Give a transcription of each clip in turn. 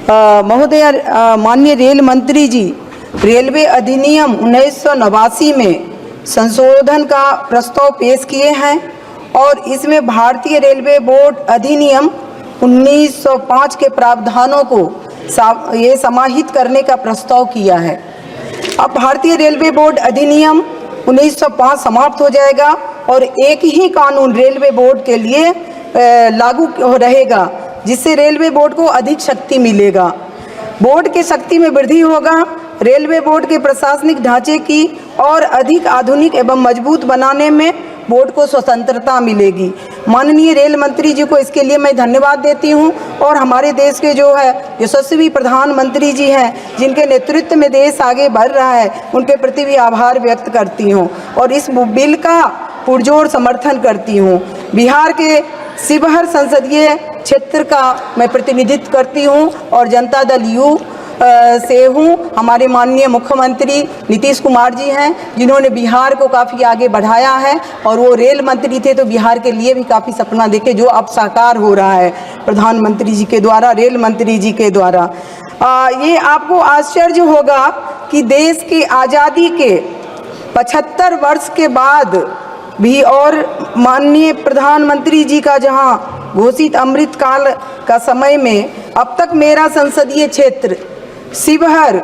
महोदय, माननीय रेल मंत्री जी रेलवे अधिनियम 1989 में संशोधन का प्रस्ताव पेश किए हैं और इसमें भारतीय रेलवे बोर्ड अधिनियम 1905 के प्रावधानों को ये समाहित करने का प्रस्ताव किया है। अब भारतीय रेलवे बोर्ड अधिनियम 1905 समाप्त हो जाएगा और एक ही कानून रेलवे बोर्ड के लिए लागू रहेगा, जिससे रेलवे बोर्ड को अधिक शक्ति मिलेगा। बोर्ड की शक्ति में वृद्धि होगा। रेलवे बोर्ड के प्रशासनिक ढांचे की और अधिक आधुनिक एवं मजबूत बनाने में बोर्ड को स्वतंत्रता मिलेगी। माननीय रेल मंत्री जी को इसके लिए मैं धन्यवाद देती हूं और हमारे देश के जो है यशस्वी प्रधानमंत्री जी हैं, जिनके नेतृत्व में देश आगे बढ़ रहा है, उनके प्रति भी आभार व्यक्त करती हूं और इस बिल का पुरजोर समर्थन करती हूं। बिहार के शिवहर संसदीय क्षेत्र का मैं प्रतिनिधित्व करती हूं और जनता दल यू से हूँ। हमारे माननीय मुख्यमंत्री नीतीश कुमार जी हैं, जिन्होंने बिहार को काफ़ी आगे बढ़ाया है और वो रेल मंत्री थे तो बिहार के लिए भी काफ़ी सपना देखे, जो अब साकार हो रहा है प्रधानमंत्री जी के द्वारा, रेल मंत्री जी के द्वारा। ये आपको आश्चर्य होगा कि देश की आज़ादी के 75 वर्ष के बाद भी और माननीय प्रधानमंत्री जी का जहाँ घोषित अमृत काल का समय में अब तक मेरा संसदीय क्षेत्र शिवहर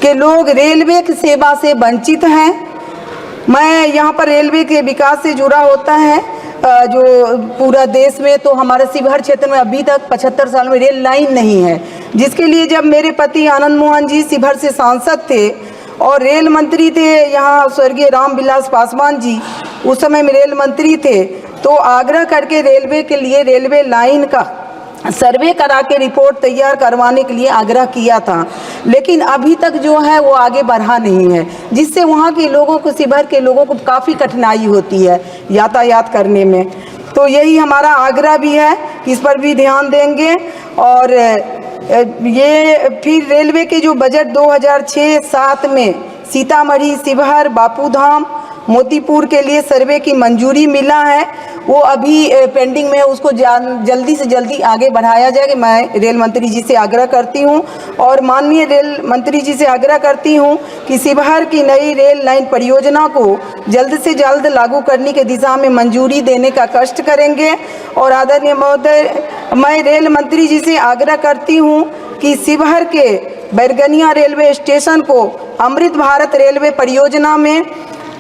के लोग रेलवे की सेवा से वंचित हैं। मैं यहाँ पर रेलवे के विकास से जुड़ा होता है जो पूरा देश में, तो हमारे शिवहर क्षेत्र में अभी तक 75 साल में रेल लाइन नहीं है, जिसके लिए जब मेरे पति आनंद मोहन जी शिवहर से सांसद थे और रेल मंत्री थे यहाँ स्वर्गीय रामविलास पासवान जी, उस समय में रेल मंत्री थे, तो आग्रह करके रेलवे के लिए रेलवे लाइन का सर्वे करा के रिपोर्ट तैयार करवाने के लिए आग्रह किया था, लेकिन अभी तक जो है वो आगे बढ़ा नहीं है, जिससे वहाँ के लोगों को, शिवहर के लोगों को काफ़ी कठिनाई होती है यातायात करने में। तो यही हमारा आग्रह भी है कि इस पर भी ध्यान देंगे। और ये फिर रेलवे के जो बजट 2006-07 में सीतामढ़ी, शिवहर, बापूधाम, मोतीपुर के लिए सर्वे की मंजूरी मिला है, वो अभी पेंडिंग में है, उसको जल्दी से जल्दी आगे बढ़ाया जाएगा। मैं रेल मंत्री जी से आग्रह करती हूँ और माननीय रेल मंत्री जी से आग्रह करती हूँ कि शिवहर की नई रेल लाइन परियोजना को जल्द से जल्द लागू करने की दिशा में मंजूरी देने का कष्ट करेंगे। और आदरणीय महोदय, मैं रेल मंत्री जी से आग्रह करती हूँ कि शिवहर के बैरगनिया रेलवे स्टेशन को अमृत भारत रेलवे परियोजना में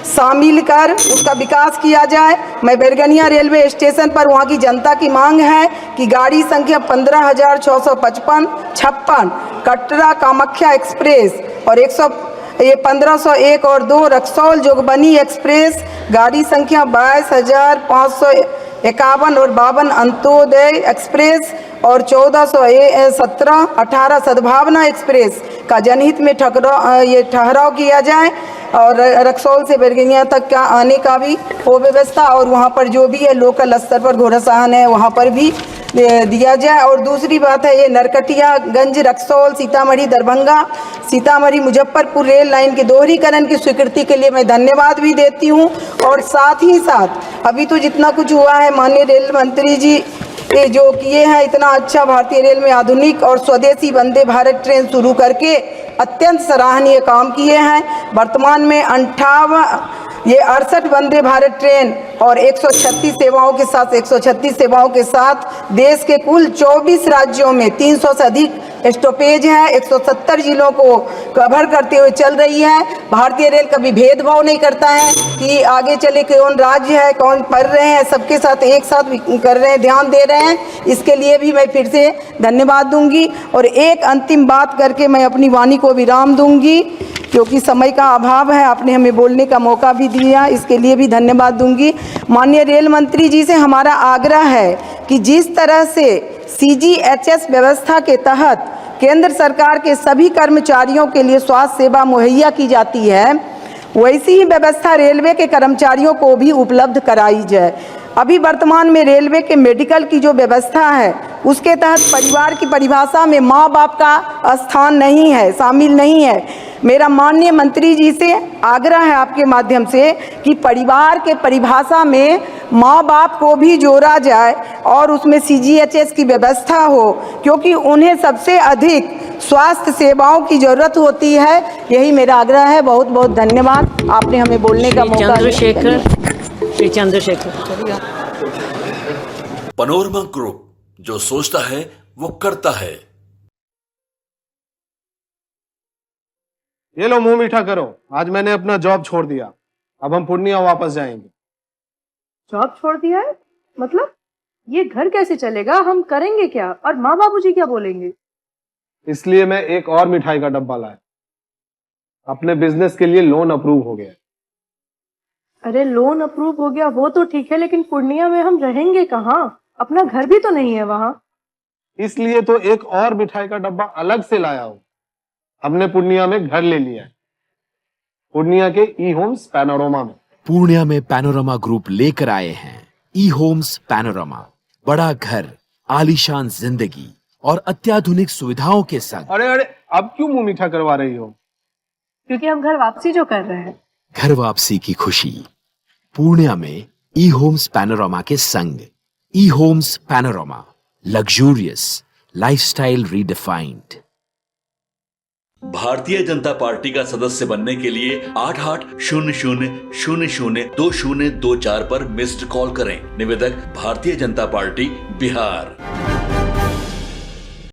शामिल कर उसका विकास किया जाए। मैं बैरगनिया रेलवे स्टेशन पर वहां की जनता की मांग है कि गाड़ी संख्या 15,656 कटरा कामाख्या एक्सप्रेस और 1501 और 2 रक्सौल जोगबनी एक्सप्रेस, गाड़ी संख्या 22,551 और 52 अंत्योदय एक्सप्रेस और 1417-18 सद्भावना एक्सप्रेस का जनहित में ठहराव किया जाए और रक्सौल से बैरगनिया तक का आने का भी हो व्यवस्था, और वहाँ पर जो भी है लोकल स्तर पर घोड़ासहन है वहाँ पर भी दिया जाए। और दूसरी बात है, ये नरकटियागंज, रक्सौल, सीतामढ़ी, दरभंगा, सीतामढ़ी, मुजफ्फरपुर रेल लाइन के दोहरीकरण की स्वीकृति के लिए मैं धन्यवाद भी देती हूँ। और साथ ही साथ अभी तो जितना कुछ हुआ है, माननीय रेल मंत्री जी ये जो किए हैं, इतना अच्छा भारतीय रेल में आधुनिक और स्वदेशी वंदे भारत ट्रेन शुरू करके अत्यंत सराहनीय काम किए हैं। वर्तमान में 68 वंदे भारत ट्रेन और 136 सेवाओं के साथ देश के कुल 24 राज्यों में 300 से अधिक स्टॉपेज है, 170 जिलों को कवर करते हुए चल रही है। भारतीय रेल कभी भेदभाव नहीं करता है कि आगे चले कौन राज्य है, कौन पढ़ रहे हैं, सबके साथ एक साथ कर रहे हैं, ध्यान दे रहे हैं। इसके लिए भी मैं फिर से धन्यवाद दूंगी। और एक अंतिम बात करके मैं अपनी वाणी को विराम दूंगी, क्योंकि समय का अभाव है, आपने हमें बोलने का मौका भी दिया, इसके लिए भी धन्यवाद दूंगी। माननीय रेल मंत्री जी से हमारा आग्रह है कि जिस तरह से CGHS व्यवस्था के तहत केंद्र सरकार के सभी कर्मचारियों के लिए स्वास्थ्य सेवा मुहैया की जाती है, वैसी ही व्यवस्था रेलवे के कर्मचारियों को भी उपलब्ध कराई जाए। अभी वर्तमान में रेलवे के मेडिकल की जो व्यवस्था है, उसके तहत परिवार की परिभाषा में माँ बाप का स्थान नहीं है, शामिल नहीं है। मेरा माननीय मंत्री जी से आग्रह है आपके माध्यम से कि परिवार के परिभाषा में माँ बाप को भी जोड़ा जाए और उसमें CGHS की व्यवस्था हो, क्योंकि उन्हें सबसे अधिक स्वास्थ्य सेवाओं की जरूरत होती है। यही मेरा आग्रह है। बहुत बहुत धन्यवाद, आपने हमें बोलने का मौका दिया। श्री चंद्रशेखर। पनोरमा ग्रुप, जो सोचता है वो करता है। ये लो मुंह मीठा करो, आज मैंने अपना जॉब छोड़ दिया, अब हम पूर्णिया वापस जाएंगे। जॉब छोड़ दिया है? मतलब ये घर कैसे चलेगा? हम करेंगे क्या? और माँ बाबूजी क्या बोलेंगे? इसलिए मैं एक और मिठाई का डब्बा लाया। अपने बिजनेस के लिए लोन अप्रूव हो गया। अरे लोन अप्रूव हो गया वो तो ठीक है, लेकिन पूर्णिया में हम रहेंगे कहाँ? अपना घर भी तो नहीं है वहाँ। इसलिए तो एक और मिठाई का डब्बा अलग से लाया हूँ। हमने पूर्णिया में घर ले लिया है, पूर्णिया के ई-होम्स पैनोरमा में। पूर्णिया में पैनोरमा ग्रुप लेकर आए हैं ई-होम्स पैनोरमा, बड़ा घर, आलीशान जिंदगी और अत्याधुनिक सुविधाओं के संग। अरे अरे, अब क्यों मुंह मीठा करवा रही हो? क्योंकि हम घर वापसी जो कर रहे हैं। घर वापसी की खुशी पूर्णिया में ई-होम्स पैनोरमा के संग। ई-होम्स panorama, luxurious lifestyle redefined. Bharatiya Janata party का सदस्य बनने के लिए 8800002024 पर मिस्ड कॉल करें। निवेदक, भारतीय जनता पार्टी, बिहार।